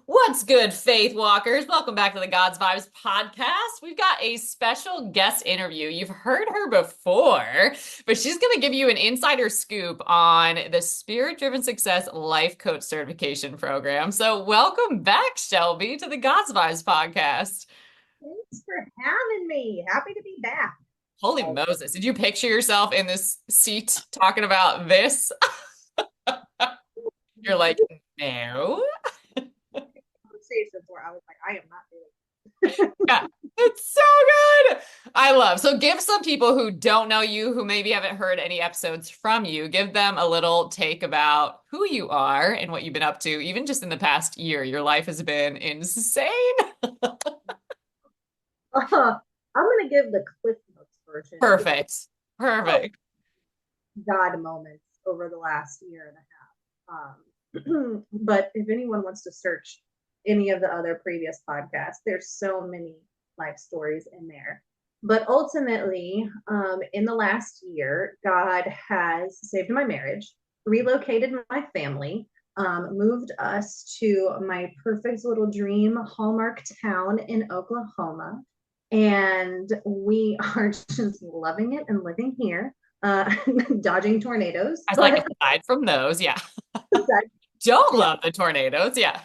What's good, Faith Walkers? Welcome back to the God's Vibes podcast. We've got a special guest interview. You've heard her before, but she's going to give you an insider scoop on the Spirit Driven Success Life Coach Certification Program. So, welcome back, Shelby, to the God's Vibes podcast. Thanks for having me. Happy to be back. Holy Oh, Moses, did you picture yourself in this seat talking about this? You're like, no. conversations where I was like, I am not doing Yeah, it's so good. I love. So give some people who don't know you, who maybe haven't heard any episodes from you, give them a little take about who you are and what you've been up to, even just in the past year. Your life has been insane. I'm going to give the Cliff Notes version because Perfect. oh, Perfect. God moments over the last year and a half. But if anyone wants to search any of the other previous podcasts, there's so many life stories in there. But ultimately, in the last year, God has saved my marriage, relocated my family, moved us to my perfect little dream Hallmark town in Oklahoma. And we are just loving it and living here, uh, dodging tornadoes. I was like, But aside from those, yeah. aside, Don't yeah, love the tornadoes. Yeah.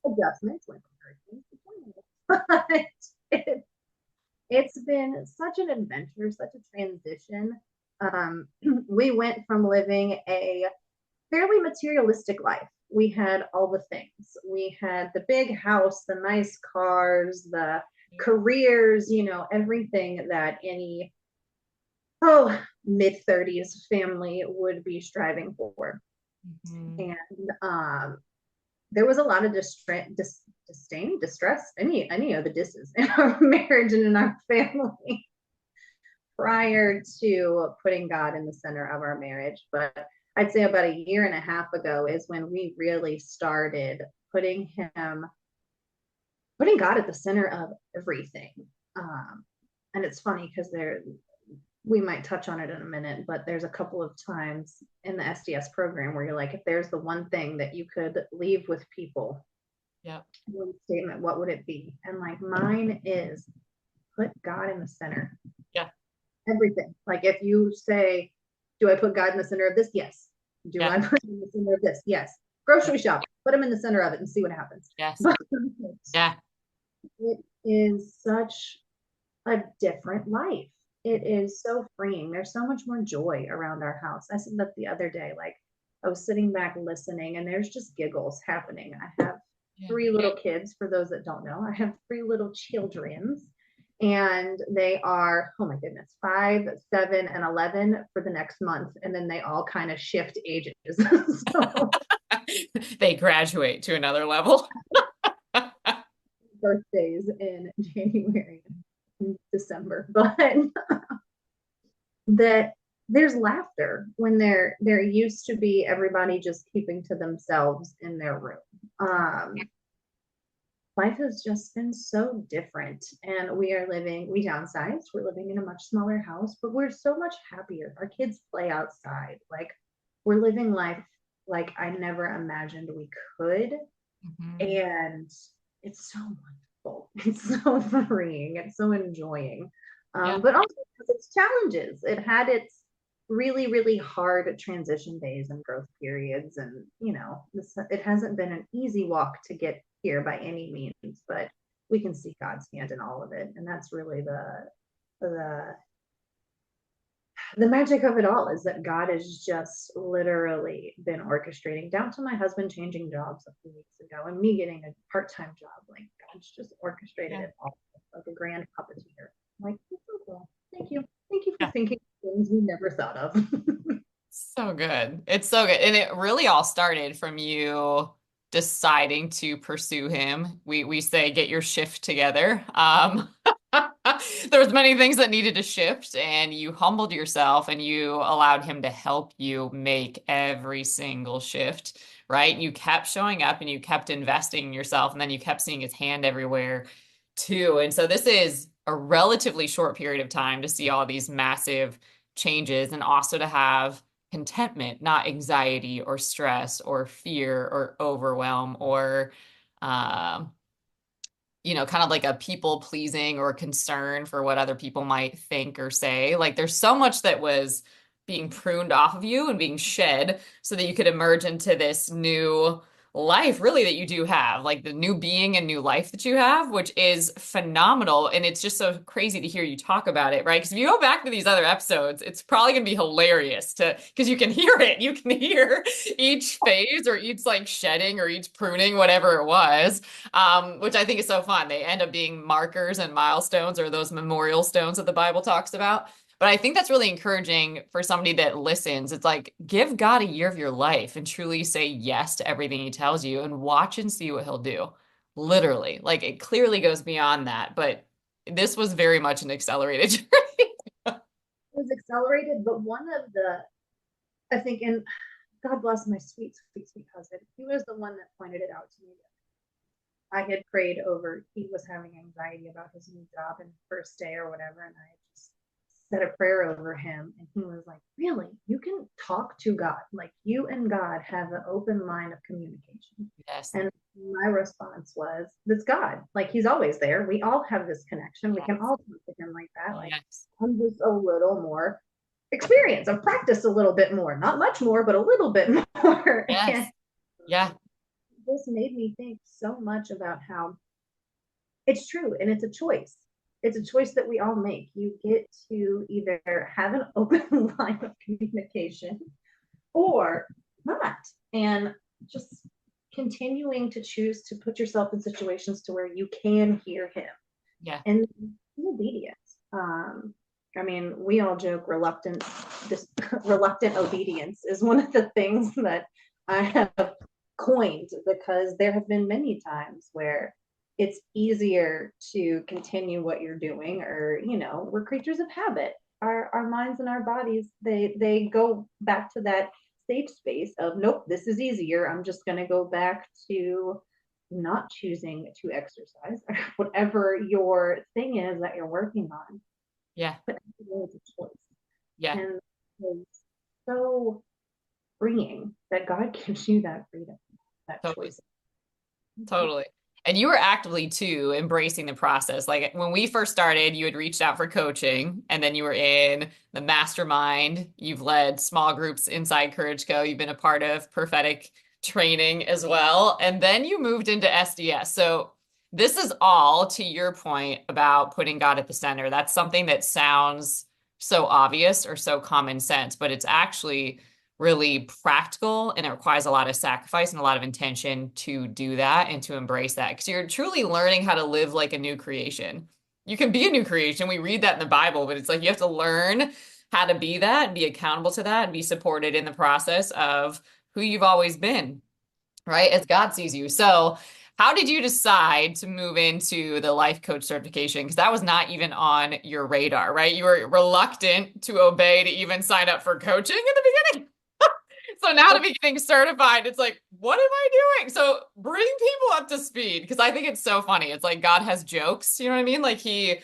adjustments went from hurricanes to tornadoes. But it's been such an adventure, such a transition. Um, we went from living a fairly materialistic life. We had all the things. We had the big house, the nice cars, the careers, everything that any mid 30s family would be striving for. Mhm. And there was a lot of disdain, distress, any of the disses in our marriage and in our family prior to putting God in the center of our marriage. But I'd say about a year and a half ago is when we really started putting God at the center of everything. And it's funny because we might touch on it in a minute, but there's a couple of times in the SDS program where you're like, if there's the one thing that you could leave with people, Yeah. one statement, what would it be? And like mine is put God in the center. Yeah. Everything. Like if you say, do I put God in the center of this? Yes. Do Yeah. I put him in the center of this? Yes. Grocery shop, put him in the center of it and see what happens. Yes. But Yeah. it is such a different life. It is so freeing. There's so much more joy around our house. I said that the other day, like I was sitting back listening and there's just giggles happening. I have Yeah. three little kids, for those that don't know. I have three little children and they are, oh my goodness, 5, 7, and 11 for the next month. And then they all kind of shift ages. So They graduate to another level. birthdays in January and December. But that there's laughter when there used to be everybody just keeping to themselves in their room. Life has just been so different, and we downsized, we're living in a much smaller house, but we're so much happier. Our kids play outside, like we're living life like I never imagined we could. Mhm. And it's so wonderful. It's so freeing. It's so enjoying. Yeah. But also has its challenges. It had its really, really hard transition days and growth periods. And, it hasn't been an easy walk to get here by any means, but we can see God's hand in all of it. And that's really the the magic of it all is that God has just literally been orchestrating down to my husband changing jobs a few weeks ago and me getting a part-time job. Like God's just orchestrated Yeah. it all like a grand puppeteer. I'm like, it's so cool. Thank you. Thank you for Yeah. thinking things we never thought of. So good. It's so good. And it really all started from you deciding to pursue him. We say get your shift together. There was many things that needed to shift, and you humbled yourself and you allowed him to help you make every single shift, right? You kept showing up and you kept investing in yourself, and then you kept seeing his hand everywhere too. And so this is a relatively short period of time to see all these massive changes and also to have contentment, not anxiety or stress or fear or overwhelm or, um, kind of like a people pleasing or concern for what other people might think or say. Like there's so much that was being pruned off of you and being shed so that you could emerge into this new life, really, that you do have, like the new being and new life that you have, which is phenomenal. And it's just so crazy to hear you talk about it, right? Because if you go back to these other episodes, it's probably going to be hilarious because you can hear it. You can hear each phase or each like shedding or each pruning, whatever it was, which I think is so fun. They end up being markers and milestones or those memorial stones that the Bible talks about. But I think that's really encouraging for somebody that listens. It's like, give God a year of your life and truly say yes to everything he tells you and watch and see what he'll do. Literally. Like it clearly goes beyond that, but this was very much an accelerated journey. It was accelerated, but one of the, I think, and God bless my sweet, sweet, sweet husband, he was the one that pointed it out to me. I had prayed over, he was having anxiety about his new job and first day or whatever. And I just said a prayer over him. And he was like, really? You can talk to God. Like you and God have an open line of communication. Yes. And my response was, that's God. Like he's always there. We all have this connection. We can Yes. all talk to him like that. Like Yes. I'm just a little more experience. I've practiced a little bit more, not much more, but a little bit more. And Yes. Yeah. this made me think so much about how it's true and it's a choice. It's a choice that we all make. You get to either have an open line of communication or not. And just continuing to choose to put yourself in situations to where you can hear him Yeah. and be obedient. I mean, we all joke this reluctant obedience is one of the things that I have coined because there have been many times where it's easier to continue what you're doing, or we're creatures of habit. Our minds and our bodies, they go back to that safe space of nope, this is easier. I'm just going to go back to not choosing to exercise, whatever your thing is that you're working on. Yeah. But it's a choice. Yeah. And it's so freeing that God gives you that freedom, that Totally. choice. Totally. And you were actively too embracing the process. Like when we first started, you had reached out for coaching and then you were in the mastermind. You've led small groups inside Courage Co. You've been a part of prophetic training as well. And then you moved into SDS. So this is all to your point about putting God at the center. That's something that sounds so obvious or so common sense, but it's actually really practical and it requires a lot of sacrifice and a lot of intention to do that and to embrace that because you're truly learning how to live like a new creation. You can be a new creation. We read that in the Bible, but it's like you have to learn how to be that and be accountable to that and be supported in the process of who you've always been, right? As God sees you. So, how did you decide to move into the life coach certification? Because that was not even on your radar, right? You were reluctant to obey to even sign up for coaching in the beginning. So now to be getting certified, it's like, what am I doing? So bring people up to speed because I think it's so funny. It's like God has jokes, you know what I mean? Like the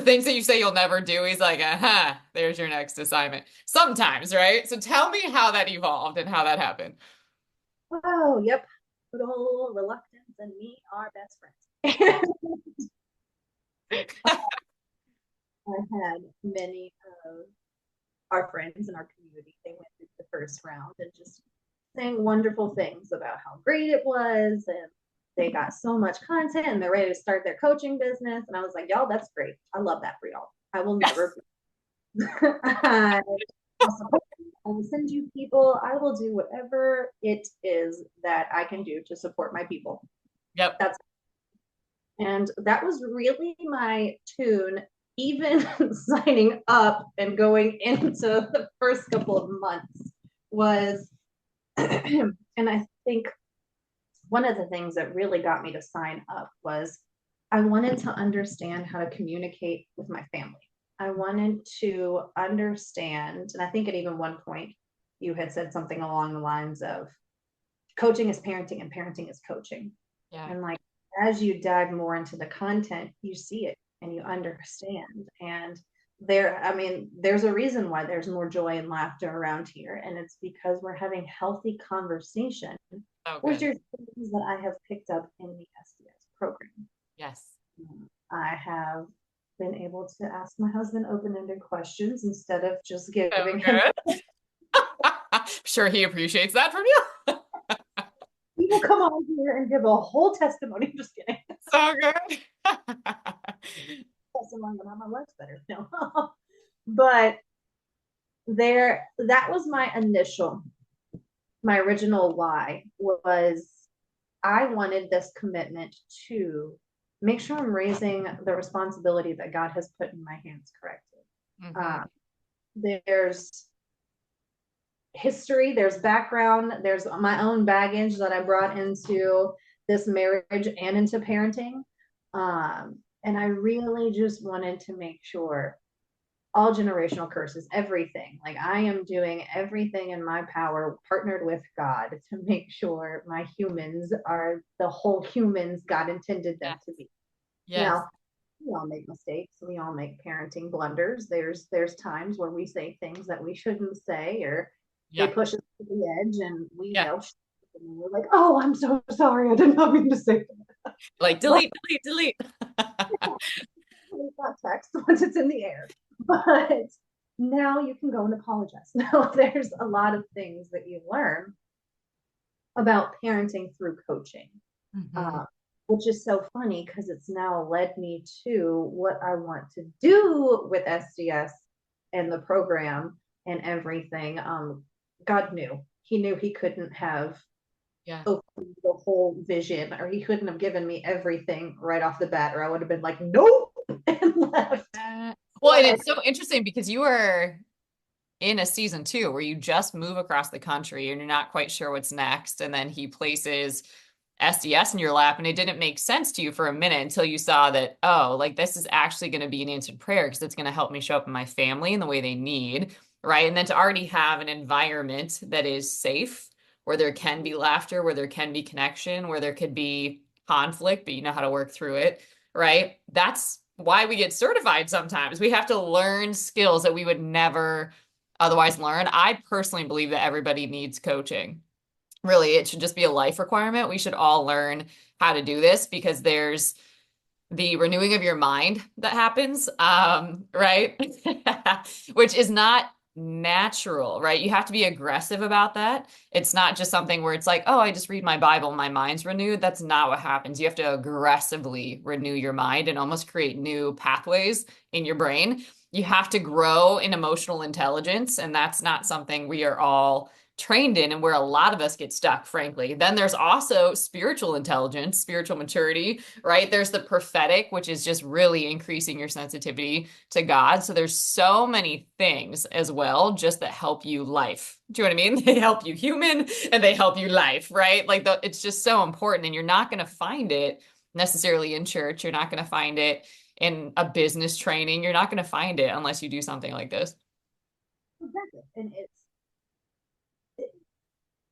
things that you say you'll never do, he's like, aha, there's your next assignment. Sometimes, right? So tell me how that evolved and how that happened. Oh, yep. Good old reluctance and me are best friends. I had many of our friends in our community. They went through the first round and just saying wonderful things about how great it was, and they got so much content and they're ready to start their coaching business. And I was like, y'all, that's great. I love that for y'all. I will never. I will send you people. I will do whatever it is that I can do to support my people. Yep. That's And that was really my tune, even signing up and going into the first couple of months was, and I think one of the things that really got me to sign up was I wanted to understand how to communicate with my family. I wanted to understand, and I think at even one point you had said something along the lines of coaching is parenting and parenting is coaching. Yeah. And like as you dive more into the content, you see it and you understand. And I mean, there's a reason why there's more joy and laughter around here, and it's because we're having healthy conversation, So which good. are things that I have picked up in the SDS program. Yes. I have been able to ask my husband open-ended questions instead of just So giving him. good. Sure he appreciates that from you. He will come on here and give a whole testimony. I'm just kidding. So good. Testimony on how my life's better. No, but that was my original why was I wanted this commitment to make sure I'm raising the responsibility that God has put in my hands correctly. Hmm. Uh, there's history, there's background, there's my own baggage that I brought into this marriage and into parenting. And I really just wanted to make sure all generational curses, everything. Like I am doing everything in my power, partnered with God, to make sure my humans are the whole humans God intended them Yes. to be. Yes. Now, we all make mistakes. We all make parenting blunders. There's times where we say things that we shouldn't say, or they Yeah. push us to the edge, and we Yeah. yell, and we're like, "Oh, I'm so sorry. I did not mean to say that." Like But delete, delete, delete. it's not text once it's in the air. But now you can go and apologize. Now there's a lot of things that you learn about parenting through coaching, Hmm. uh, which is so funny because it's now led me to what I want to do with SDS and the program and everything. God knew. He knew he couldn't have Yeah. opened the whole vision, or he couldn't have given me everything right off the bat, or I would have been like, nope, and left. Well, and it's so interesting because you were in a season two where you just move across the country and you're not quite sure what's next. And then he places SDS in your lap, and it didn't make sense to you for a minute until you saw that, oh, like this is actually going to be an answered prayer because it's going to help me show up in my family in the way they need. Right. And then to already have an environment that is safe, where there can be laughter, where there can be connection, where there could be conflict, but you know how to work through it. Right. That's why we get certified sometimes. We have to learn skills that we would never otherwise learn. I personally believe that everybody needs coaching. Really, it should just be a life requirement. We should all learn how to do this because there's the renewing of your mind that happens, right? Which is not natural, right? You have to be aggressive about that. It's not just something where it's like, oh, I just read my Bible, my mind's renewed. That's not what happens. You have to aggressively renew your mind and almost create new pathways in your brain. You have to grow in emotional intelligence, and that's not something we are all trained in and where a lot of us get stuck, frankly. Then there's also spiritual intelligence, spiritual maturity, right? There's the prophetic, which is just really increasing your sensitivity to God. So there's so many things as well, just that help you life. Do you know what I mean? They help you human and they help you life, right? Like it's just so important. And you're not going to find it necessarily in church. You're not going to find it in a business training. You're not going to find it unless you do something like this. Exactly. And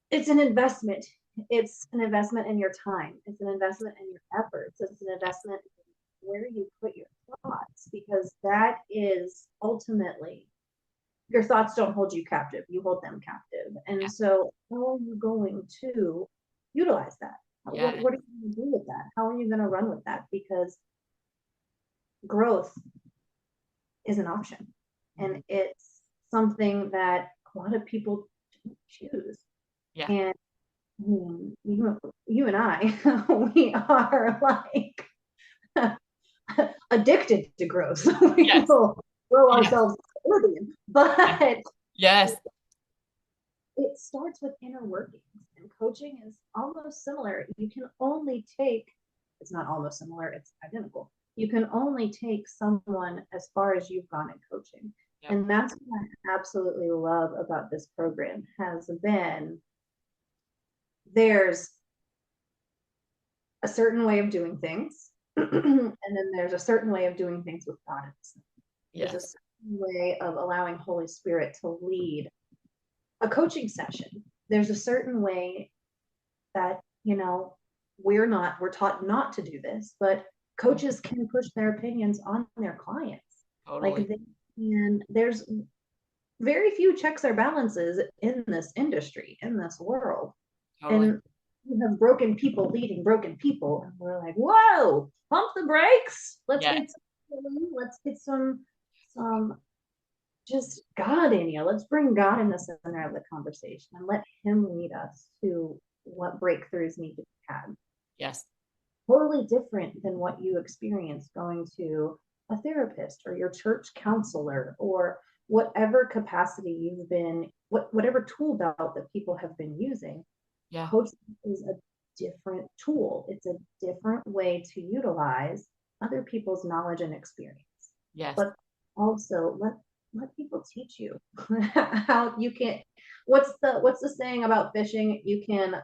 it's an investment. It's an investment in your time. It's an investment in your efforts. It's an investment in where you put your thoughts, because that is ultimately, your thoughts don't hold you captive. You hold them captive. And Yeah. so how are you going to utilize that? Yeah. What are you going to do with that? How are you going to run with that? Because growth is an option, Mhm. and it's something that a lot of people choose. Yeah. And you and I, we are like addicted to growth. We Yes. will grow Yes. ourselves to oblivion, but Yes. it starts with inner workings. And coaching is almost similar. You can only take, it's not almost similar, it's identical. You can only take someone as far as you've gone in coaching. Yep. And that's what I absolutely love about this program has been, there's a certain way of doing things. And then there's a certain way of doing things with God. There's a Yes. certain way of allowing Holy Spirit to lead a coaching session. There's a certain way that, we're taught not to do this, but coaches can push their opinions on their clients. Like Totally. And there's very few checks or balances in this industry, in this world. Totally. And you have broken people leading broken people. And we're like, whoa, pump the brakes. Yeah. Let's get some just God in you. Let's bring God in the center of the conversation and let him lead us to what breakthroughs need to be had. Yes. Totally different than what you experience going to a therapist or your church counselor or whatever capacity you've been, whatever tool belt that people have been using. Yeah. Coaching is a different tool. It's a different way to utilize other people's knowledge and experience. Yes. But also let people teach you how you can. What's the saying about fishing? You can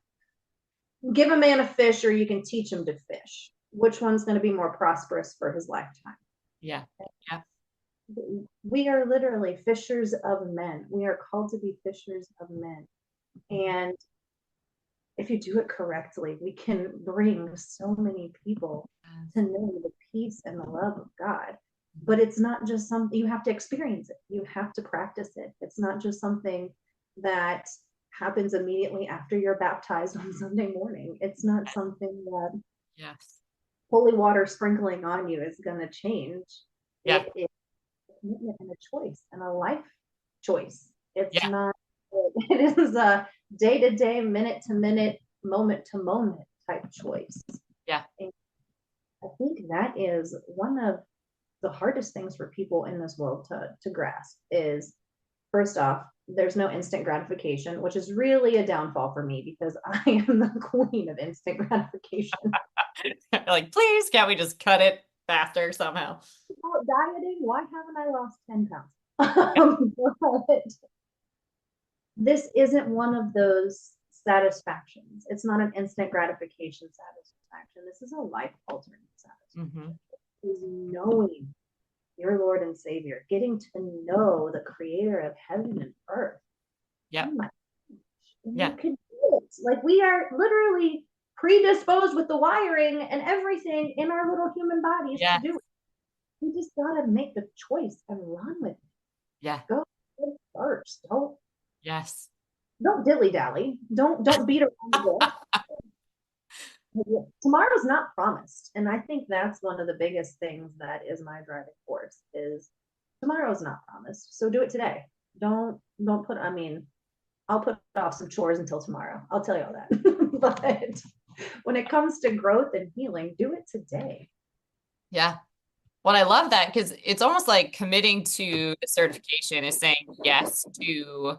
give a man a fish or you can teach him to fish. Which one's going to be more prosperous for his lifetime? Yeah. Yeah. We are literally fishers of men. We are called to be fishers of men. And if you do it correctly, we can bring so many people to know the peace and the love of God. But it's not just something you have to experience it. You have to practice it. It's not just something that happens immediately after you're baptized on Sunday morning. It's not something that Yes. holy water sprinkling on you is going to change. Yeah. It is a commitment and a choice and a life choice. It's Yeah. not, it is a day to day, minute to minute, moment to moment type choice. Yeah. And I think that is one of the hardest things for people in this world to grasp is first off, there's no instant gratification, which is really a downfall for me because I am the queen of instant gratification. Like, please, can't we just cut it faster somehow? Dieting, why haven't I lost 10 pounds? But this isn't one of those satisfactions. It's not an instant gratification satisfaction. This is a life altering Mm-hmm. satisfaction. Is knowing your Lord and Savior, getting to know the creator of heaven and earth. Yep. Oh my gosh. And you Yeah. can do it. Like we are literally predisposed with the wiring and everything in our little human bodies to Yeah. do it. You just gotta make the choice and run with it. Yeah. Go first. Yes. Don't dilly dally. Don't beat around the bush. Tomorrow's not promised, and I think that's one of the biggest things that is my driving force is tomorrow's not promised. So do it today. Don't put. I mean, I'll put off some chores until tomorrow. I'll tell you all that. But when it comes to growth and healing, do it today. Yeah. Well, I love that because it's almost like committing to the certification is saying yes to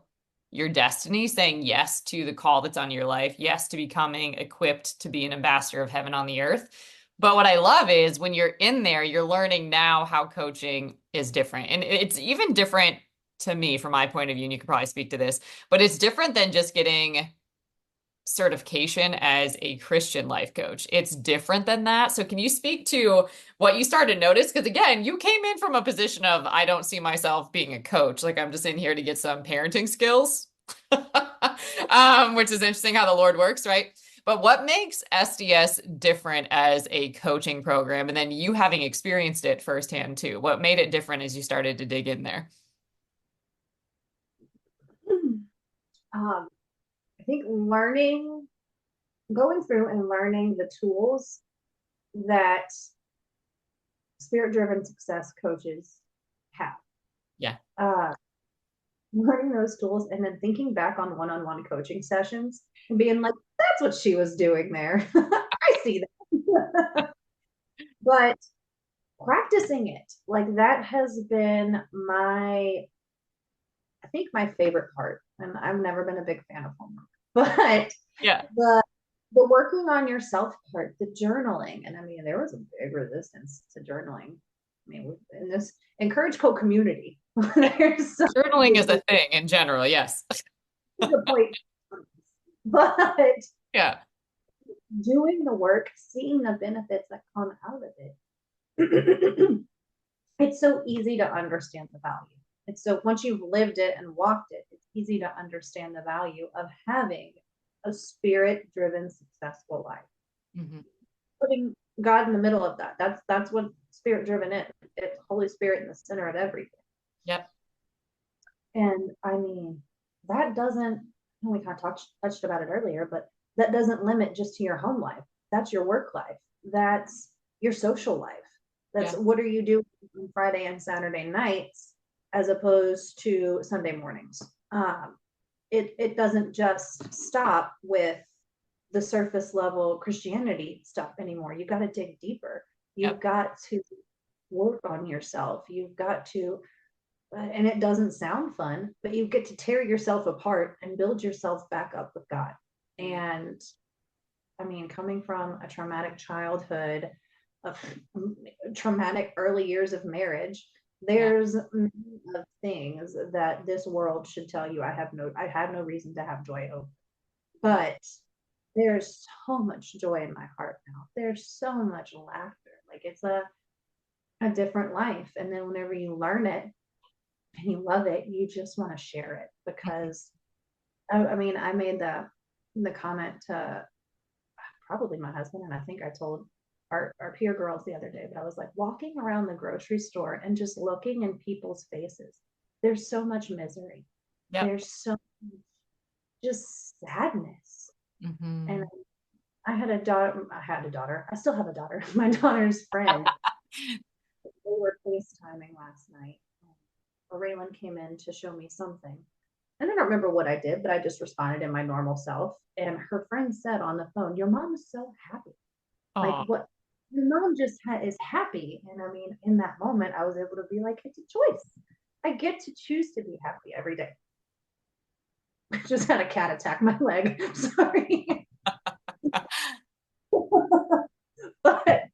your destiny, saying yes to the call that's on your life, yes to becoming equipped to be an ambassador of heaven on the earth. But what I love is when you're in there, you're learning now how coaching is different. And it's even different to me from my point of view, and you could probably speak to this, but it's different than just getting certification as a Christian life coach. It's different than that. So can you speak to what you started to notice? Because again, you came in from a position of I don't see myself being a coach. Like I'm just in here to get some parenting skills, which is interesting how the Lord works, right? But what makes SDS different as a coaching program? And then you having experienced it firsthand too. What made it different as you started to dig in there? I think going through and learning the tools that spirit driven success coaches have. Yeah. Uh, Learning those tools and then thinking back on one on one coaching sessions and being like, that's what she was doing there. I see that. But practicing it, like that has been I think my favorite part. And I've never been a big fan of homework, but Yeah. the the working on yourself part, the journaling, and I mean, there was a big resistance to journaling. I mean, in this encourage co-community, there's so Journaling many is a thing in general. Yes. the point, but Yeah. doing the work, seeing the benefits that come out of it, it's so easy to understand the value. It's so once you've lived it and walked it, it's easy to understand the value of having a spirit-driven, successful life. Mhm. Putting God in the middle of that. That's what spirit driven is. It's Holy Spirit in the center of everything. Yep. And I mean, that doesn't, we kind of touched about it earlier, but that doesn't limit just to your home life. That's your work life. That's your social life. That's Yeah. what are you doing on Friday and Saturday nights as opposed to Sunday mornings. It doesn't just stop with the surface level Christianity stuff anymore. You've got to dig deeper. You've Yep. got to work on yourself. You've got to, and it doesn't sound fun, but you get to tear yourself apart and build yourself back up with God. Yeah. And I mean, coming from a traumatic childhood, of traumatic early years of marriage, Yeah. there's things that this world should tell you I have no reason to have joy over. But there's so much joy in my heart now. There's so much laughter. Like it's a different life. And then whenever you learn it and you love it, you just want to share it because I mean, I made the comment to probably my husband, and I think I told our peer girls the other day, but I was like walking around the grocery store and just looking in people's faces. There's so much misery. Yep. There's so much just sadness. And Hmm. I had a daughter. I had a daughter. I still have a daughter. My daughter's friend. They were FaceTiming last night. Raylan came in to show me something. And I don't remember what I did, but I just responded in my normal self. And her friend said on the phone, "Your mom is so happy. Like Oh, what? Your mom just is happy." And I mean, in that moment, I was able to be like, "It's a choice. I get to choose to be happy every day." I just had a cat attack my leg. Sorry. But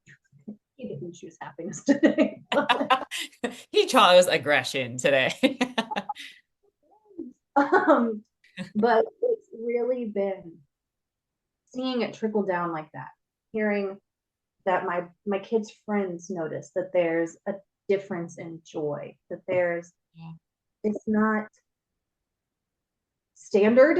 he didn't choose happiness today. he chose aggression today. um, but it's really been seeing it trickle down like that, hearing that my kids' friends notice that there's a difference in joy, that there's Yeah. it's not standard,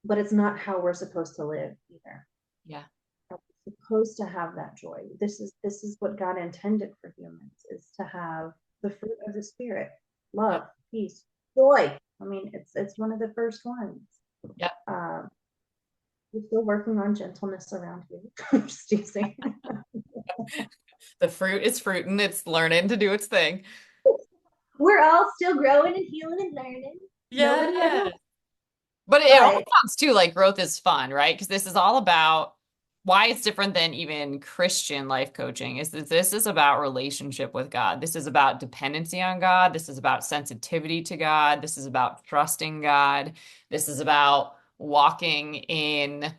but it's not how we're supposed to live either. Yeah. We're supposed to have that joy. This is what God intended for humans is to have the fruit of the spirit, Yep. love, peace, joy. I mean, it's one of the first ones. Yep. Um, we're still working on gentleness around here. Just teasing. The fruit is fruiting. It's learning to do its thing. We're all still growing and healing and learning. Nobody ever, Yeah. But it also but sounds too like growth is fun, right? Because this is all about why it's different than even Christian life coaching is that this is about relationship with God. This is about dependency on God. This is about sensitivity to God. This is about trusting God. This is about walking in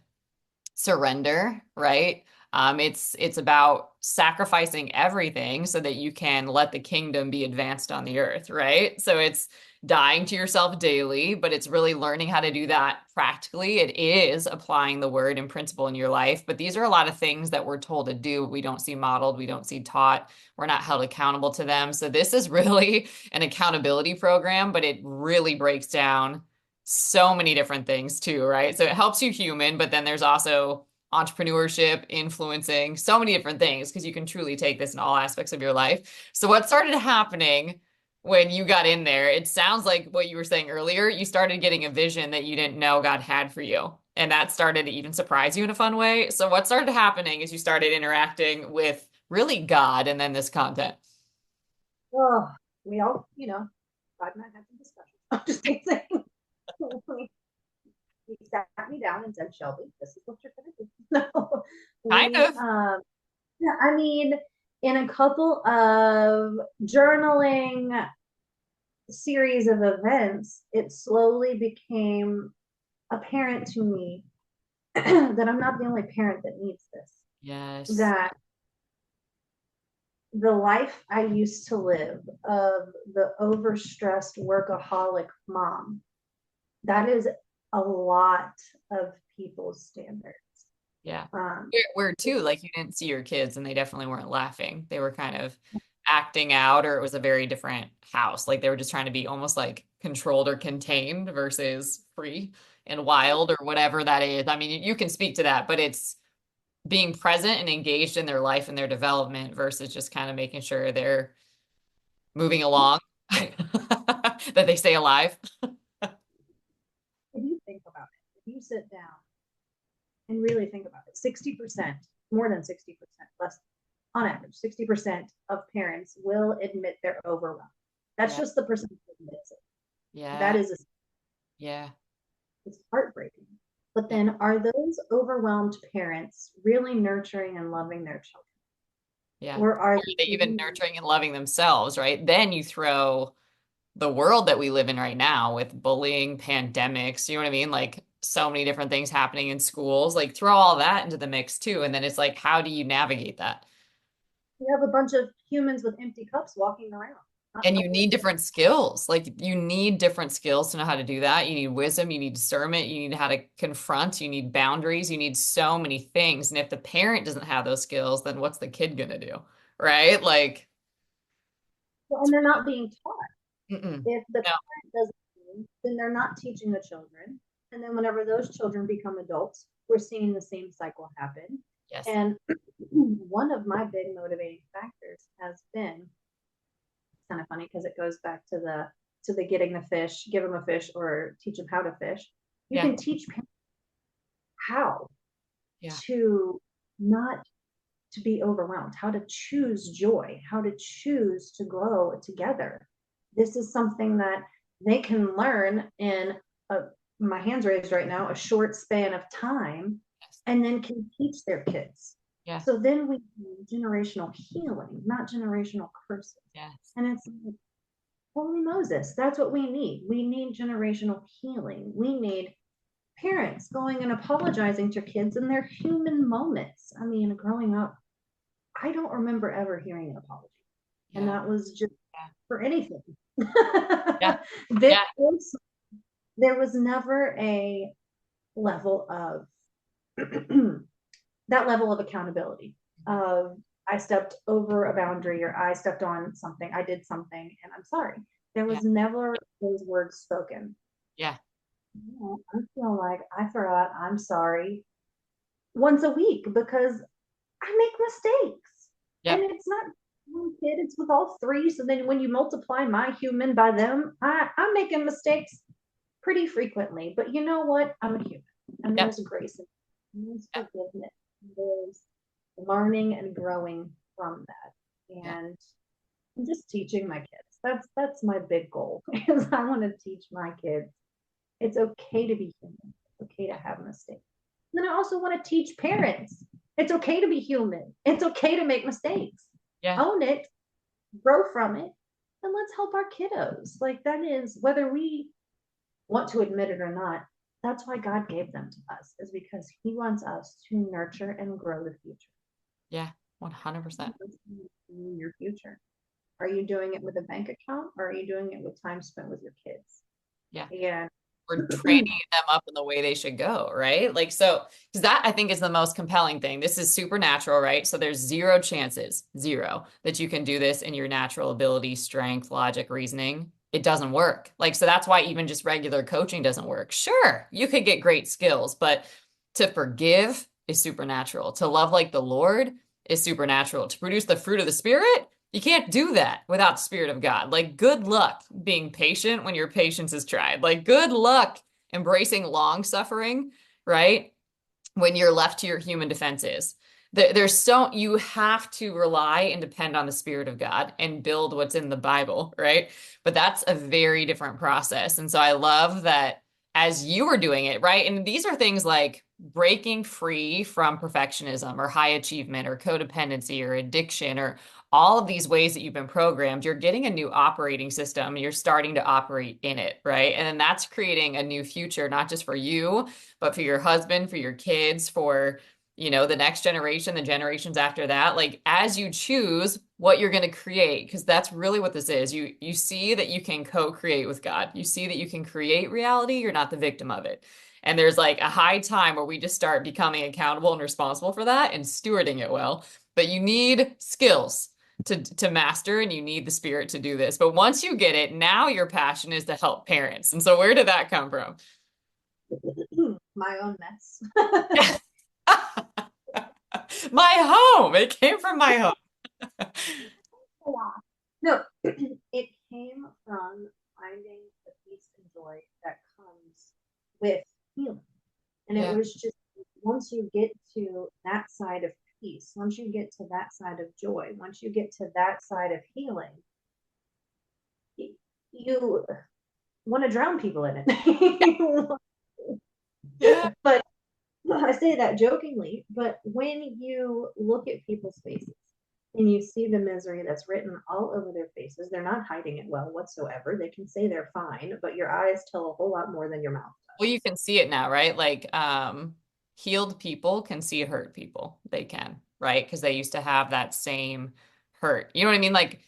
surrender, right? It's about sacrificing everything so that you can let the kingdom be advanced on the earth, right? So it's dying to yourself daily, but it's really learning how to do that practically. It is applying the word and principle in your life, but these are a lot of things that we're told to do. We don't see modeled, we don't see taught, we're not held accountable to them. So this is really an accountability program, but it really breaks down so many different things too, right? So it helps you human, but then there's also entrepreneurship, influencing, so many different things because you can truly take this in all aspects of your life. So what started happening when you got in there? It sounds like what you were saying earlier, you started getting a vision that you didn't know God had for you. And that started to even surprise you in a fun way. So what started happening is you started interacting with really God and then this content. oh, we all, God and I had some discussions. I'm just saying. He sat me down and said, "Shelby, this is what you're going to do." No, Kind we, of. yeah, I mean, in a couple of journaling series of events, it slowly became apparent to me that I'm not the only parent that needs this. Yes. That the life I used to live of the overstressed workaholic mom, that is a lot of people's standards. Yeah. Um, Where too, like you didn't see your kids and they definitely weren't laughing. They were kind of acting out, or it was a very different house. Like they were just trying to be almost like controlled or contained versus free and wild or whatever that is. I mean, you can speak to that, but it's being present and engaged in their life and their development versus just kind of making sure they're moving along. That they stay alive. If you think about it, if you sit down and really think about it, 60%, more than 60%, less on average, 60% of parents will admit they're overwhelmed. That's Yeah. just the percent that admits it. That Yeah. is a, Yeah. it's heartbreaking. But Yeah. then are those overwhelmed parents really nurturing and loving their children? Yeah. Or are Are they they even giving them, nurturing and loving themselves, right? Then you throw the world that we live in right now with bullying, pandemics, you know what I mean? Like so many different things happening in schools, like throw all that into the mix too. And then it's like, how do you navigate that? you have a bunch of humans with empty cups walking around, not And you need uplifted. different skills. Like you need different skills to know how to do that. You need wisdom, you need discernment, you need how to confront, you need boundaries, you need so many things. And if the parent doesn't have those skills, then what's the kid gonna do? Right? Like, Well, and they're not being taught. mm-mm. If the No. parent doesn't, then they're not teaching the children. And then whenever those children become adults, we're seeing the same cycle happen. Yes. And one of my big motivating factors has been, it's kind of funny because it goes back to the getting the fish, give them a fish or teach them how to fish. You Yeah. can teach parents how Yeah. to not to be overwhelmed, how to choose joy, how to choose to grow together. This is something that they can learn in a, my hands raised right now, a short span of time, Yes. and then can teach their kids. Yeah. So then we do generational healing, not generational curses. Yes. And it's like, holy Moses, that's what we need. We need generational healing. We need parents going and apologizing to kids in their human moments. I mean, growing up, I don't remember ever hearing an apology. And Yeah. that was just Yeah. for anything. Yeah. This Yeah. was, there was never a level of that level of accountability Mhm. of I stepped over a boundary or I stepped on something, I did something and I'm sorry. There Yeah. was never those words spoken. Yeah. I feel like I throw out I'm sorry once a week because I make mistakes. And Yep. it's not one kid, it's with all three. So then when you multiply my human by them, I'm making mistakes pretty frequently. But you know what? I'm a human. And Yep. there's grace and there's Yep. forgiveness. There's learning and growing from that. Yeah. And I'm just teaching my kids. That's my big goal is I want to teach my kids it's okay to be human. It's okay to have mistakes. And then I also want to teach parents. It's okay to be human. It's okay to make mistakes. Yeah. Own it, grow from it, and let's help our kiddos. Like that is whether we want to admit it or not, that's why God gave them to us, is because He wants us to nurture and grow the future. Yeah. 100%. In your future. Are you doing it with a bank account or are you doing it with time spent with your kids? Yeah. And We're training them up in the way they should go, right? Like, so, because that I think is the most compelling thing. This is supernatural, right? So there's zero chances, zero, that you can do this in your natural ability, strength, logic, reasoning. It doesn't work. Like, so that's why even just regular coaching doesn't work. Sure, you could get great skills, but to forgive is supernatural. To love like the Lord is supernatural. To produce the fruit of the Spirit, you can't do that without the Spirit of God. Like, good luck being patient when your patience is tried. Like, good luck embracing long suffering, right? When you're left to your human defenses. There's so you have to rely and depend on the Spirit of God and build what's in the Bible, right? But that's a very different process. And so I love that as you were doing it, right? And these are things like breaking free from perfectionism or high achievement or codependency or addiction or all of these ways that you've been programmed, you're getting a new operating system and you're starting to operate in it, right? And then that's creating a new future, not just for you, but for your husband, for your kids, for, the next generation, the generations after that. Like as you choose what you're going to create, because that's really what this is. You see that you can co-create with God. You see that you can create reality. You're not the victim of it. And there's like a high time where we just start becoming accountable and responsible for that and stewarding it well. But you need skills to master and you need the spirit to do this. But once you get it, now your passion is to help parents. And so where did that come from? my own mess. My home. It came from my home. No, it came from finding the peace and joy that comes with healing. And it Yeah. was just once you get to that side of peace, once you get to that side of joy, once you get to that side of healing, you want to drown people in it. Yeah. But I say that jokingly, but when you look at people's faces and you see the misery that's written all over their faces, they're not hiding it well whatsoever. They can say they're fine, but your eyes tell a whole lot more than your mouth Well, you does. can see it now, right? Like, healed people can see hurt people. They can, right? Because they used to have that same hurt. You know what I mean? Like,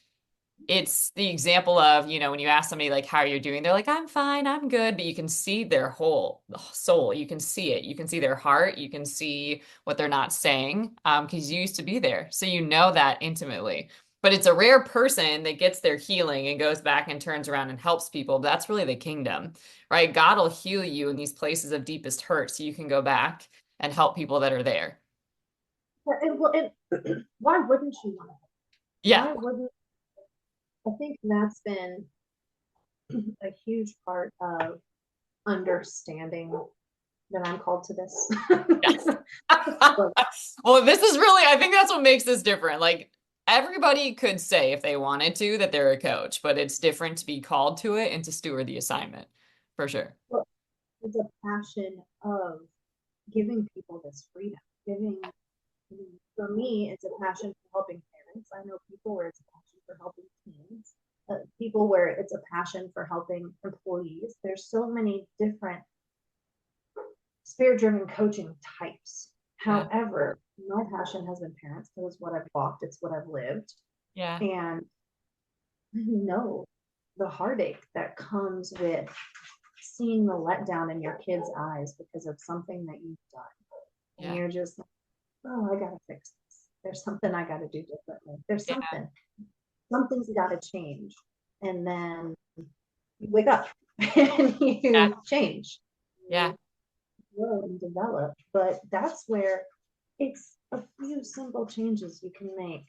it's the example of, when you ask somebody like how you're doing, they're like, I'm fine, I'm good, but you can see their whole soul. You can see it. You can see their heart. You can see what they're not saying, because you used to be there. So you know that intimately. But it's a rare person that gets their healing and goes back and turns around and helps people. That's really the kingdom, right? God will heal you in these places of deepest hurt so you can go back and help people that are there. Why wouldn't you want to? Yeah. Why wouldn't I think that's been a huge part of understanding that I'm called to this. Yes. Like, Well, this is really, I think that's what makes this different. Like everybody could say if they wanted to that they're a coach, but it's different to be called to it and to steward the assignment for sure. it's a passion of giving people this freedom. Giving For me, it's a passion for helping parents. I know people where it's a passion for helping teens, people where it's a passion for helping employees. There's so many different spirit driven coaching types. Yeah. However, my passion has been parents because it's what I've walked, it's what I've lived. Yeah. And I know the heartache that comes with seeing the letdown in your kids' eyes because of something that you've done. And Yeah. you're just like, oh, I gotta fix this. There's something I gotta do differently. There's Yeah. something's gotta change. And then you wake up and Yeah. you change. Yeah. You grow and develop. But that's where it's a few simple changes you can make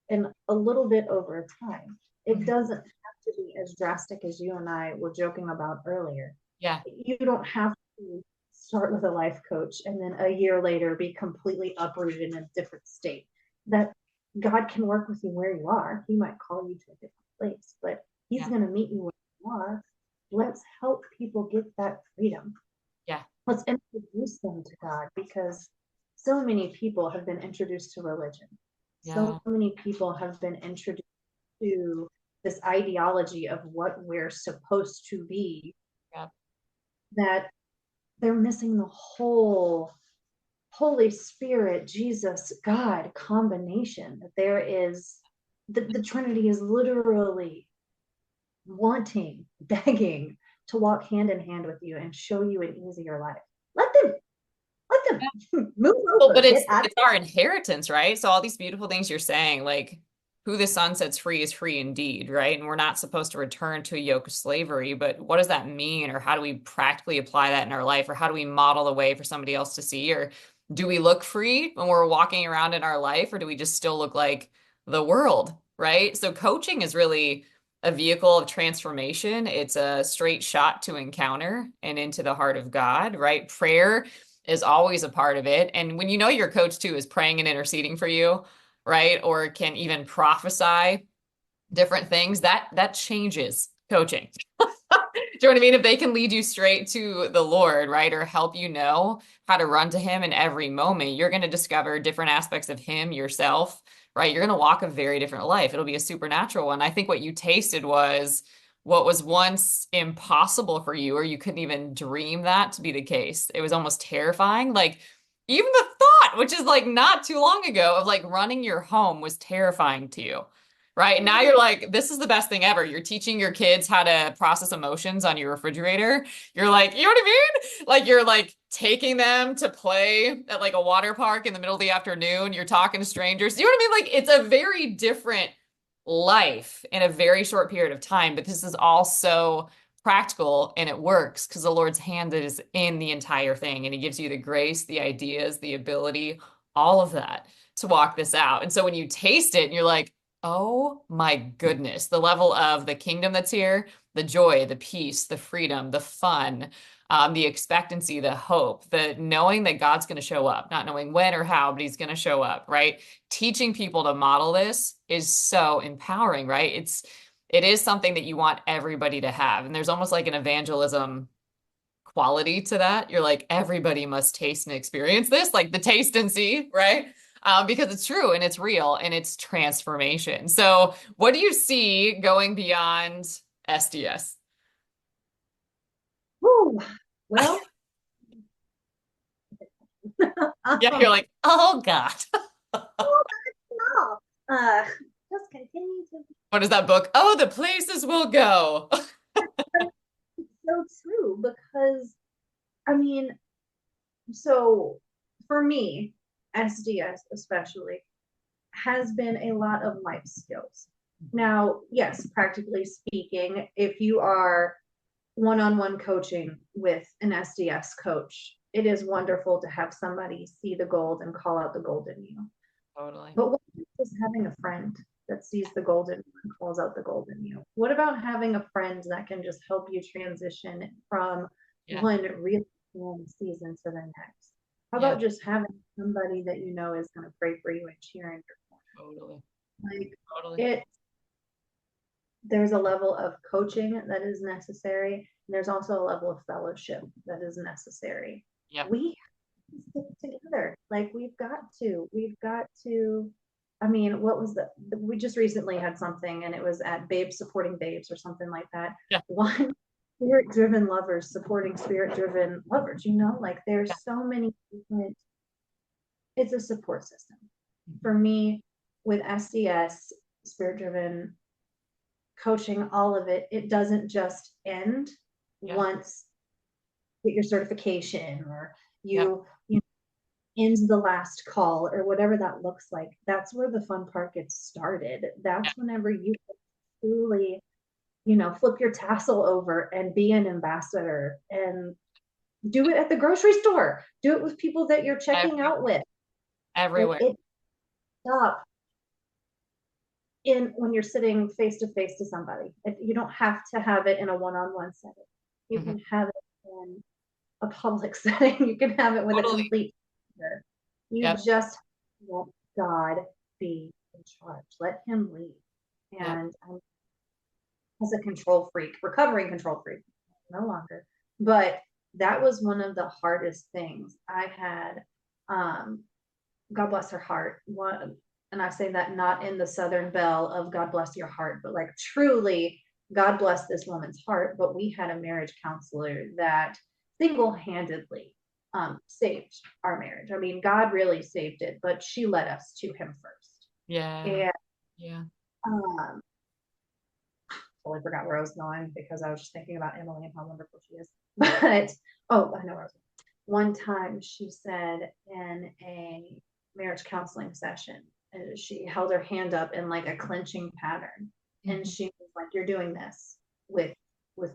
and a little bit over time. It Mhm. doesn't have to be as drastic as you and I were joking about earlier. Yeah. You don't have to start with a life coach and then a year later be completely uprooted in a different state. That God can work with you where you are. He might call you to a different place, but He's Yeah. going to meet you where you are. Let's help people get that freedom. Yeah. Let's introduce them to God because so many people have been introduced to religion. Yeah. So many people have been introduced to this ideology of what we're supposed to be Yeah. that they're missing the whole Holy Spirit, Jesus, God combination. That there is the Trinity is literally wanting, begging to walk hand in hand with you and show you an easier life. Let them, let them move Well, but over, get out of it's our inheritance, right? So all these beautiful things you're saying, like who the son sets free is free indeed, right? And we're not supposed to return to a yoke of slavery, but what does that mean? Or how do we practically apply that in our life? Or how do we model the way for somebody else to see? Or do we look free when we're walking around in our life, or do we just still look like the world, right? So coaching is really a vehicle of transformation. It's a straight shot to encounter and into the heart of God, right? Prayer is always a part of it. And when you know your coach too is praying and interceding for you, right? Or can even prophesy different things, that changes coaching. Do you know what I mean? If they can lead you straight to the Lord, right? Or help you know how to run to him in every moment, you're going to discover different aspects of him yourself, right? You're going to walk a very different life. It'll be a supernatural one. I think what you tasted was what was once impossible for you, or you couldn't even dream that to be the case. It was almost terrifying. Like even the thought, which is like not too long ago, of like running your home was terrifying to you. Right. Now you're like, this is the best thing ever. You're teaching your kids how to process emotions on your refrigerator. You're like, you know what I mean? Like you're like taking them to play at like a water park in the middle of the afternoon. You're talking to strangers. You know what I mean? Like it's a very different life in a very short period of time, but this is all so practical and it works because the Lord's hand is in the entire thing and he gives you the grace, the ideas, the ability, all of that to walk this out. And so when you taste it and you're like, Oh my goodness. The level of the kingdom that's here, the joy, the peace, the freedom, the fun, the expectancy, the hope, the knowing that God's going to show up, not knowing when or how, but he's going to show up, right? Teaching people to model this is so empowering, right? It is something that you want everybody to have. And there's almost like an evangelism quality to that. You're like, everybody must taste and experience this, like the taste and see, right? Because it's true and it's real and it's transformation. So, what do you see going beyond SDS? Whew. Well, Yeah, you're um, like, oh God. no, uh, just continue to be What is that book? Oh, the places we'll go. so true because I mean, so for me, SDS especially has been a lot of life skills. Now, yes, practically speaking, if you are one-on-one coaching with an SDS coach, it is wonderful to have somebody see the gold and call out the gold in you. Totally. But what is having a friend that sees the gold in you and calls out the gold in you? What about having a friend that can just help you transition from Yeah. one really long season to the next? How Yeah. about just having somebody that you know is going to pray for you and cheer in your Totally. corner? Like Totally. it, there's a level of coaching that is necessary. And there's also a level of fellowship that is necessary. Yeah. We stick together. Like we've got to. I mean, what was we just recently had something and it was at Babes Supporting Babes or something like that. Yeah. One spirit driven lovers supporting spirit driven lovers, like Yeah. there's so many different, it's a support system. Mhm. For me, with SDS, spirit driven coaching, all of it, it doesn't just end Yeah. once you get your certification or Yeah. you ends the last call or whatever that looks like. That's where the fun part gets started. Yeah. That's whenever you truly, flip your tassel over and be an ambassador and do it at the grocery store. Do it with people that you're checking Every, out with. Like everywhere. it stop in when you're sitting face to somebody. You don't have to have it in a one-on-one setting. You Mhm. can have it in a public setting. You can have it with a Totally. complete stranger. You Yep. just let God be in charge. Let him lead. Yep. And as a control freak, recovering control freak, no longer. But that was one of the hardest things I had. God bless her heart. One, and I say that not in the Southern belle of God bless your heart, but like truly, God bless this woman's heart. But we had a marriage counselor that single handedly saved our marriage. I mean, God really saved it, but she led us to Him first. Yeah. And Yeah. um, totally forgot where I was going because I was just thinking about Emily and how wonderful she is. But oh, I know where I was going. One time she said in a marriage counseling session, she held her hand up in like a clenching pattern. And Mhm. she was like, you're doing this with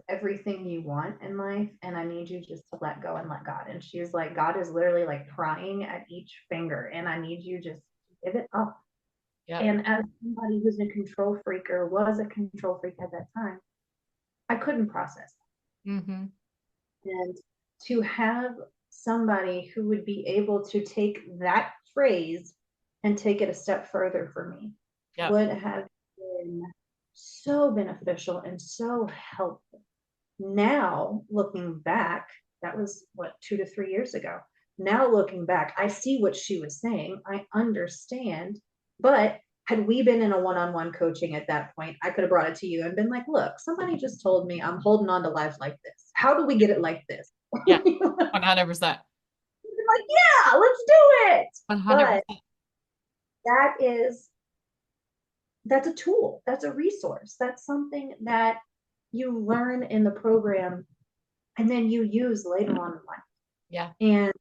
everything you want in life. And I need you just to let go and let God. And she was like, God is literally like prying at each finger. And I need you just to give it up. Yep. And as somebody who's a control freak or was a control freak at that time, I couldn't process Mm-hmm. that. And to have somebody who would be able to take that phrase and take it a step further for me Yep. would have been so beneficial and so helpful. Now, looking back, that was what, 2 to 3 years ago. Now, looking back, I see what she was saying. I understand. But had we been in a one on one coaching at that point, I could have brought it to you and been like, look, somebody just told me I'm holding on to life like this. How do we get it like this? Yeah. Like, 100%. yeah, let's do it. But 100%. that is, that's a tool, that's a resource, that's something that you learn in the program and then you use later on in life. Yeah. And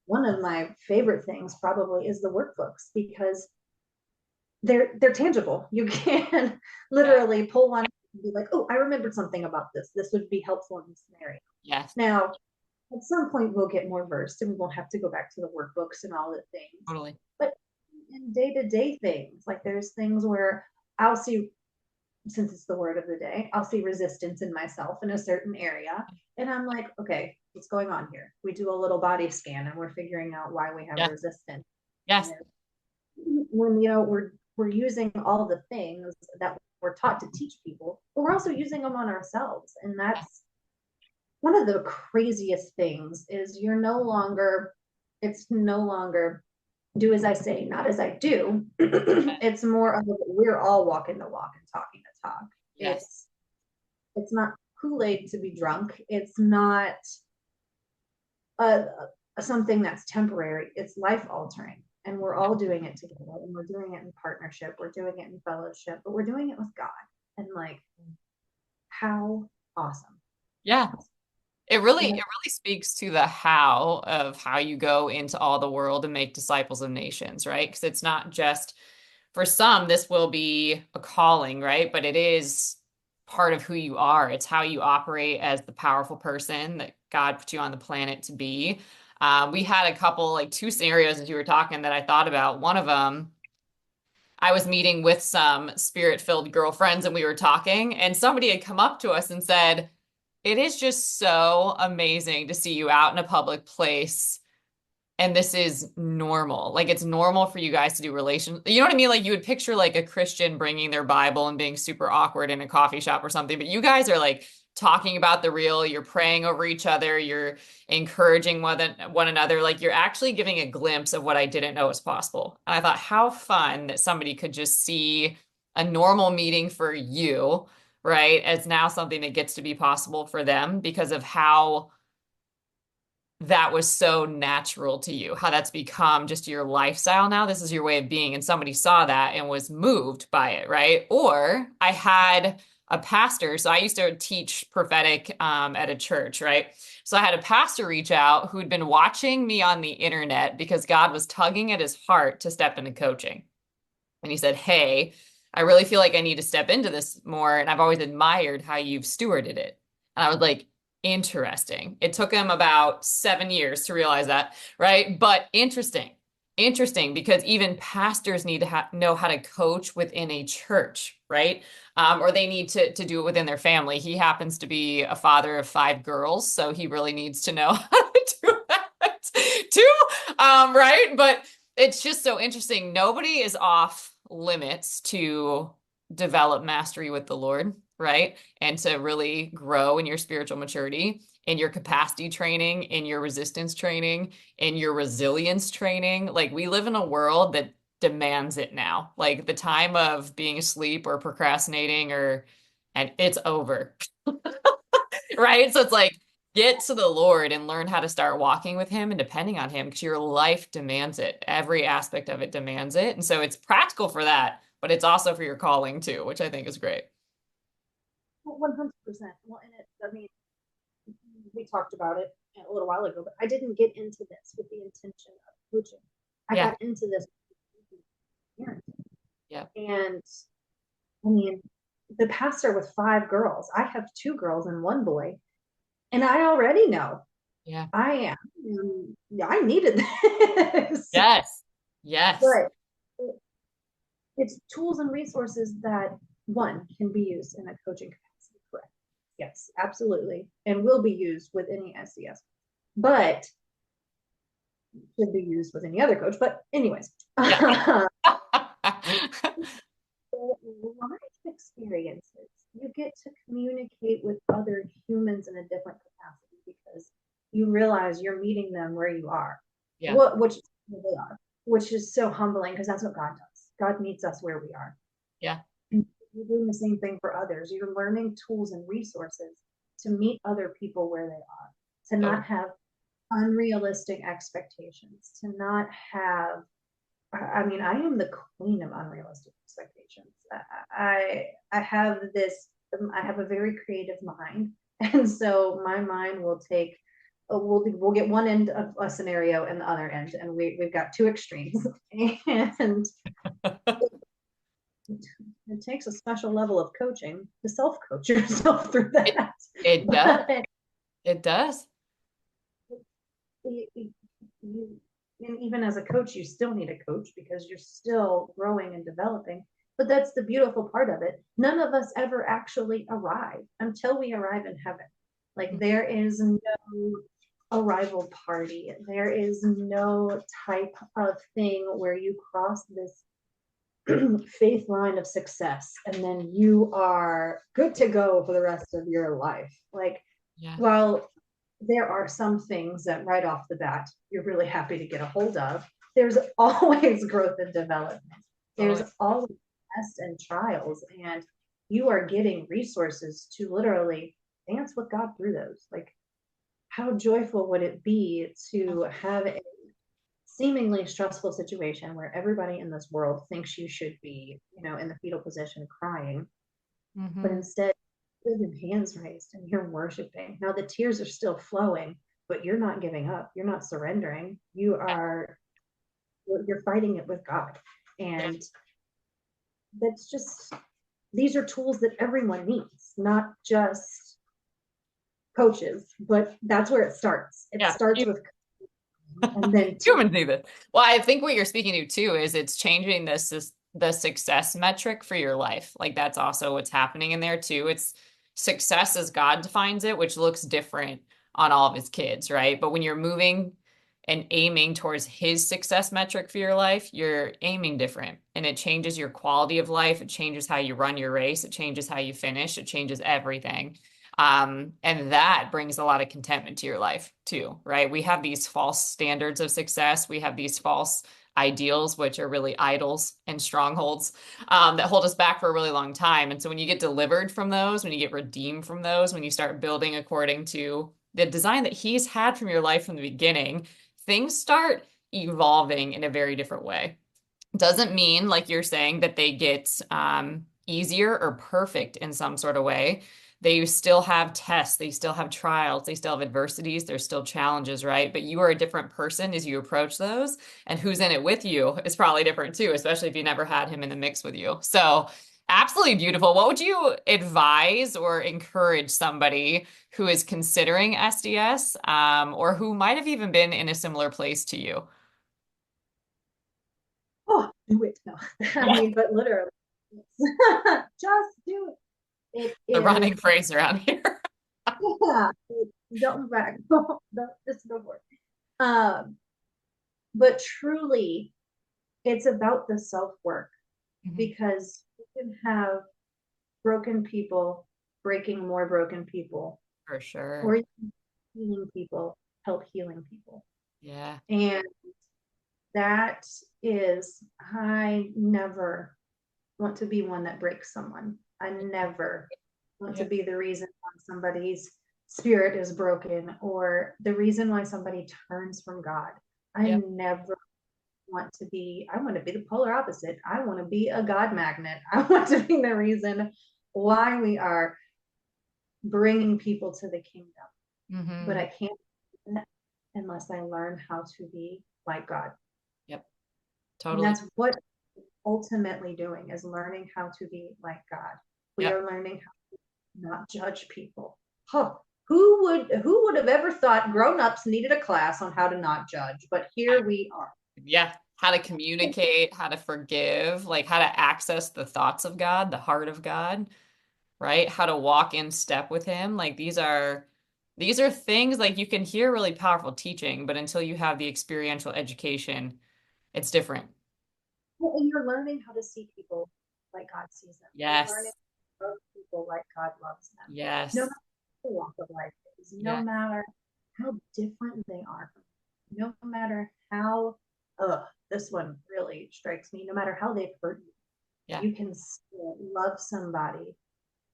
one of my favorite things probably is the workbooks because they're tangible. You can Yeah. literally pull one and be like, oh, I remembered something about this. This would be helpful in this scenario. Yes. Now, at some point, we'll get more versed and we won't have to go back to the workbooks and all the things. Totally. But in day to day things, like there's things where I'll see, since it's the word of the day, I'll see resistance in myself in a certain area. And I'm like, okay, what's going on here? We do a little body scan and we're figuring out why we have Yeah. resistance. Yes. When we're using all the things that we're taught to teach people, but we're also using them on ourselves. And that's one of the craziest things is it's no longer do as I say, not as I do. It's more of we're all walking the walk and talking the talk. Yes. It's not Kool-Aid to be drunk. It's not a, something that's temporary. It's life altering. And we're all doing it together and we're doing it in partnership. We're doing it in fellowship, but we're doing it with God. And like, how awesome. Yeah. It Yeah. really speaks to the how of how you go into all the world and make disciples of nations, right? Because it's not just for some, this will be a calling, right? But it is part of who you are. It's how you operate as the powerful person that God put you on the planet to be. We had a couple, like two scenarios as you were talking that I thought about. One of them, I was meeting with some spirit-filled girlfriends and we were talking, and somebody had come up to us and said, it is just so amazing to see you out in a public place. And this is normal. Like it's normal for you guys to do relations. You know what I mean? Like you would picture like a Christian bringing their Bible and being super awkward in a coffee shop or something. But you guys are like talking about the real. You're praying over each other. You're encouraging one another. Like you're actually giving a glimpse of what I didn't know was possible. And I thought, how fun that somebody could just see a normal meeting for you, right, as now something that gets to be possible for them because of how that was so natural to you, how that's become just your lifestyle now. This is your way of being. And somebody saw that and was moved by it, right? Or I had a pastor. So I used to teach prophetic at a church, right? So I had a pastor reach out who'd been watching me on the internet because God was tugging at his heart to step into coaching. And he said, hey, I really feel like I need to step into this more. And I've always admired how you've stewarded it. And I was like, interesting. It took him about 7 years to realize that, right? But interesting. Interesting because even pastors need to know how to coach within a church, right? Or they need to do it within their family. He happens to be a father of 5 girls, so he really needs to know how to do that too, right? But it's just so interesting. Nobody is off limits to develop mastery with the Lord, right? And to really grow in your spiritual maturity, in your capacity training, in your resistance training, in your resilience training. Like we live in a world that demands it now. Like the time of being asleep or procrastinating and it's over. Right? So it's like get to the Lord and learn how to start walking with him and depending on him because your life demands it. Every aspect of it demands it. And so it's practical for that, but it's also for your calling too, which I think is great. 100%. Well, and I mean, we talked about it a little while ago, but I didn't get into this with the intention of coaching. I Yeah. got into this parenting. Yeah. And I mean, the pastor with 5 girls, I have 2 girls and 1 boy, and I already know Yeah. I am, I needed this. Yes. Yes. But it's tools and resources that one can be used in a coaching capacity, correct? Yes, absolutely. And will be used with any SDS. But should be used with any other coach. But anyways, Yeah. life experiences, you get to communicate with other humans in a different capacity because you realize you're meeting them where you are, Yeah. which they are, which is so humbling because that's what God does. God meets us where we are. Yeah. And you're doing the same thing for others. You're learning tools and resources to meet other people where they are, to Totally. not have unrealistic expectations, to not have, I mean, I am the queen of unrealistic expectations. I have this, I have a very creative mind, and so my mind will take, we'll get one end of a scenario and the other end, and we've got two extremes, and it takes a special level of coaching to self coach yourself through It, that. it does. But It does. you, and even as a coach, you still need a coach because you're still growing and developing. But that's the beautiful part of it. None of us ever actually arrive until we arrive in heaven. Like there is no arrival party. There is no type of thing where you cross this faith line of success and then you are good to go for the rest of your life. Like, Yeah. while there are some things that right off the bat you're really happy to get a hold of, there's always growth and development. There's Totally. always tests and trials, and you are getting resources to literally dance with God through those. Like, how joyful would it be to have a seemingly stressful situation where everybody in this world thinks you should be, in the fetal position crying, but Mm-hmm. instead with your hands raised and you're worshiping. Now the tears are still flowing, but you're not giving up. You're not surrendering. You're fighting it with God. Yeah. And that's just, these are tools that everyone needs, not just coaches, but that's where it starts. It Yeah. starts with, and then Humans need this. Well, I think what you're speaking to too is it's changing the success metric for your life. Like that's also what's happening in there too. It's success as God defines it, which looks different on all of his kids, right? But when you're moving and aiming towards his success metric for your life, you're aiming different and it changes your quality of life. It changes how you run your race. It changes how you finish. It changes everything. And that brings a lot of contentment to your life too, right? We have these false standards of success. We have these false ideals, which are really idols and strongholds that hold us back for a really long time. And so when you get delivered from those, when you get redeemed from those, when you start building according to the design that he's had from your life from the beginning, things start evolving in a very different way. Doesn't mean, like you're saying, that they get easier or perfect in some sort of way. They still have tests, they still have trials, they still have adversities, there's still challenges, right? But you are a different person as you approach those, and who's in it with you is probably different too, especially if you never had him in the mix with you. So, absolutely beautiful. What would you advise or encourage somebody who is considering SDS, or who might have even been in a similar place to you? oh, do it. No, I Yeah, mean, but literally, just do it. It the is, running phrase around here. yeah, don't back, don't, just go for it. Um, but truly, it's about the self work, Mhm. because you can have broken people breaking more broken people, For sure. or healing people help healing people. Yeah. And that is, I never want to be one that breaks someone. I never want to Yeah. be the reason why somebody's spirit is broken or the reason why somebody turns from God. I Yep. never want to be, I want to be the polar opposite. I want to be a God magnet. I want to be the reason why we are bringing people to the kingdom. But Hmm. I can't do that unless I learn how to be like God. Yep. And Totally. that's what ultimately doing, is learning how to be like God. We Yep. are learning how to not judge people. Huh. Who would have ever thought grown-ups needed a class on how to not judge? But here we are. Yeah. How to communicate, how to forgive, like how to access the thoughts of God, the heart of God, right? How to walk in step with him. Like these are things like you can hear really powerful teaching, but until you have the experiential education, it's different. And you're learning how to see people like God sees them. You're learning Yes. to love people like God loves them. No Yes. matter what the walk of life is, no Yeah. matter how different they are, no matter how, this one really strikes me, no matter how they've hurt Yeah. you can still love somebody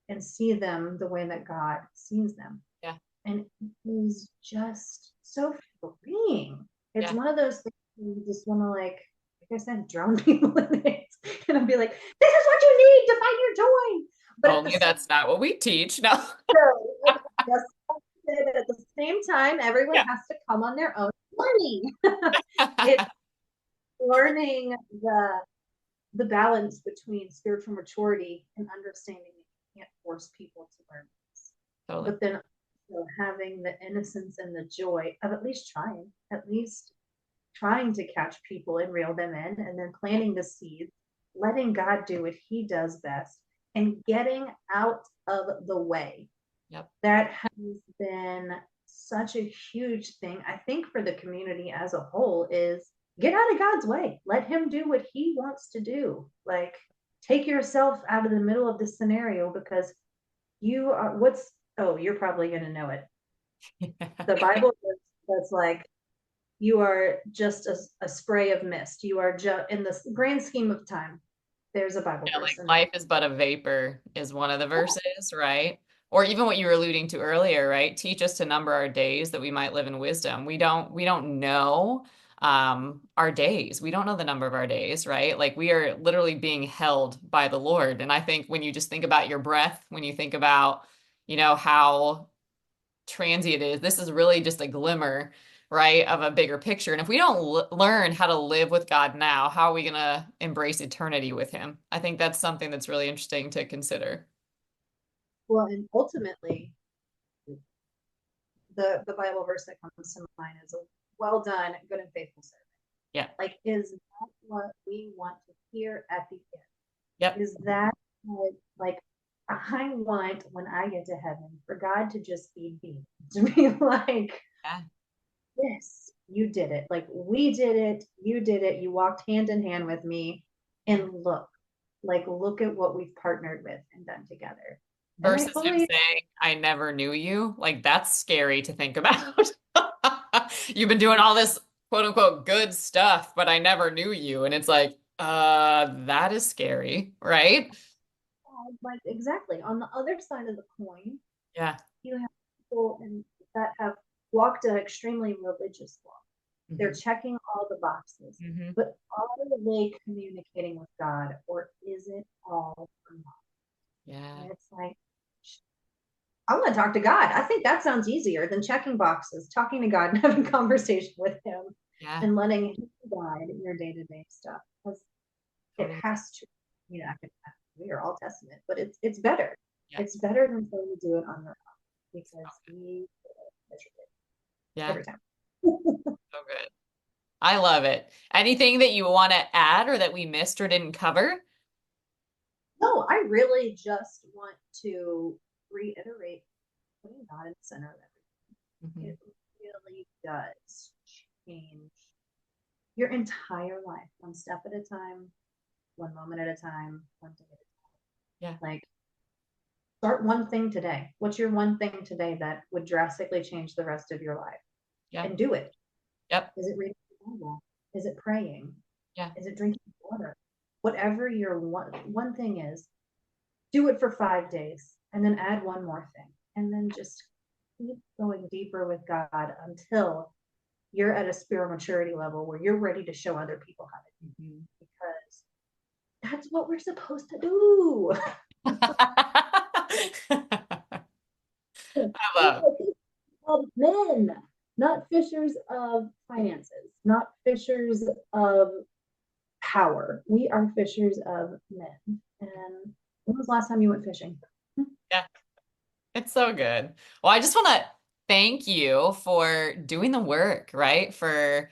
and see them the way that God sees them. Yeah. And it is just so freeing. It's Yeah. one of those things where you just want to, like I said, drown people in it. And I'd be like, this is what you need to find your joy. But at the Only same that's not what we teach. No. time, just at the same time, everyone Yeah. has to come on their own money. It's learning the balance between spiritual maturity and understanding that you can't force people to learn this. Totally. But then also having the innocence and the joy of at least trying to catch people and reel them in, and then Yeah. planting the seeds letting God do what he does best and getting out of the way. Yep. That has been such a huge thing, I think, for the community as a whole is get out of God's way. Let him do what he wants to do. Like, take yourself out of the middle of this scenario because you are oh, you're probably going to know it. The Bible that's like, you are just a spray of mist. You are just in the grand scheme of time. There's a Bible Yeah, like verse in there. life is but a vapor is one of the verses, right? Or even what you were alluding to earlier, right? Teach us to number our days that we might live in wisdom. We don't know our days. We don't know the number of our days, right? Like we are literally being held by the Lord. And I think when you just think about your breath, when you think about, how transient it is, this is really just a glimmer, right, of a bigger picture. And if we don't learn how to live with God now, how are we going to embrace eternity with him? I think that's something that's really interesting to consider. Well, and ultimately, the Bible verse that comes to mind is a well done, good and faithful servant. Yeah. Like, is that what we want to hear at the end? Yep. Is that what, like, I want when I get to heaven for God to just be me, to be like, Yeah. yes, you did it. Like, we did it. You did it. You walked hand in hand with me. Yeah. And look at what we've partnered with and done together. And I Versus him fully, saying, I never knew you. Like that's scary to think about. You've been doing all this quote unquote good stuff, but I never knew you. And it's like, that is scary, right? like, exactly on the other side of the coin, Yeah. you have people that have walked an extremely religious walk. They're Hmm. checking all the boxes, Hmm. but are they communicating with God, or is it all for naught? Yeah. And it's like, I want to talk to God. I think that sounds easier than checking boxes, talking to God and having a conversation with him Yeah. and letting him guide your day to day stuff. Because it Totally. has to, we are all testament, but it's better. Yeah. It's better than trying to do it on your own because So we miserably yeah. every time. So good. I love it. Anything that you want to add or that we missed or didn't cover? No, I really just want to reiterate putting God in the center of Hmm. everything. It really does change your entire life, one step at a time, one moment at a time, one day at a Yeah. time. Like, start one thing today. What's your one thing today that would drastically change the rest of your life? Yeah. And do it. Yep. Is it reading the Bible? Is it praying? Yeah. Is it drinking water? Whatever your one thing is, do it for 5 days and then add one more thing. And then just keep going deeper with God until you're at a spiritual maturity level where you're ready to show other people how to do Mhm. it. Because that's what we're supposed to do. I love. Of men, not fishers of finances, not fishers of power. We are fishers of men. And when was the last time you went fishing? Yeah. It's so good. Well, I just want to thank you for doing the work, right? For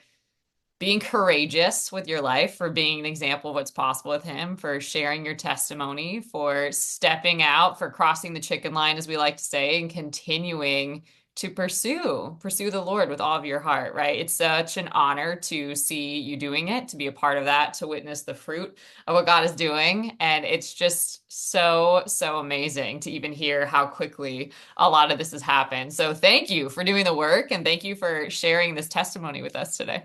being courageous with your life, for being an example of what's possible with him, for sharing your testimony, for stepping out, for crossing the chicken line, as we like to say, and continuing to pursue the Lord with all of your heart, right? It's such an honor to see you doing it, to be a part of that, to witness the fruit of what God is doing. And it's just so, so amazing to even hear how quickly a lot of this has happened. So thank you for doing the work and thank you for sharing this testimony with us today.